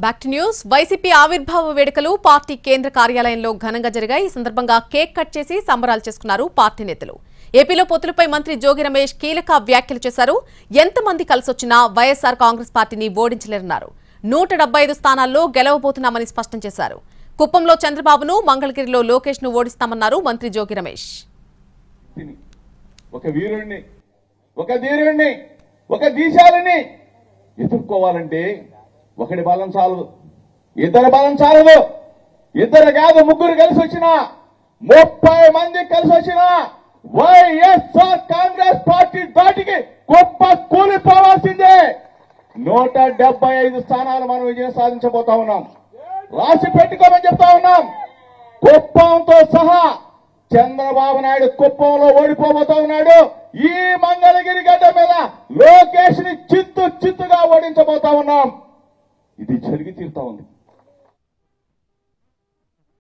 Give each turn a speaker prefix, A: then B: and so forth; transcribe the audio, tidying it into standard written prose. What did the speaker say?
A: Back to news. YCP ఆవిర్భావ వేడుకలు party కేంద్ర కార్యాలయంలో ఘనంగా జరిగాయి. ఈ సందర్భంగా కేక్ కట్ చేసి సంబరాలు చేసుకున్నారు పార్టీ నేతలు. ఏపీలో పొత్తులపై మంత్రి జోగి రమేష్ కీలక వ్యాఖ్యలు చేశారు. ఎంతమంది కలిసొచ్చినా వైఎస్ఆర్ కాంగ్రెస్ పార్టీని ఓడించలేరన్నారు. 175 స్థానాల్లో గెలవబోతున్నామని స్పష్టం చేశారు. కుప్పంలో చంద్రబాబును, మంగళగిరిలో లోకేష్ ను ఓడిస్తామన్నారు మంత్రి జోగి రమేష్.
B: ఒక వీరుణ్ణి, ఒక ధీరుణ్ణి, ఒక దీశాలని ఎదుర్కోవాలంటే ఒకటి బలం చాలదు, ఇద్దరు బలం చాలదు. ఇద్దరు కాదు, ముగ్గురు కలిసి వచ్చినా, 30 మంది కలిసి వచ్చినా వైఎస్ఆర్ కాంగ్రెస్ పార్టీ దాటికి గొప్ప కూలిపోవాల్సిందే. 175 స్థానాలు మనం విజయం సాధించబోతా ఉన్నాం. రాసి పెట్టుకోమని చెప్తా ఉన్నాం. కుప్పంతో సహా చంద్రబాబు నాయుడు కుప్పంలో ఓడిపోబోతా ఉన్నాడు. ఈ మంగళగిరి గడ్డ మీద లోకేష్ ని చిత్తుగా ఓడించబోతా ఉన్నాం. ఇది జరిగి తీరుతా ఉంది.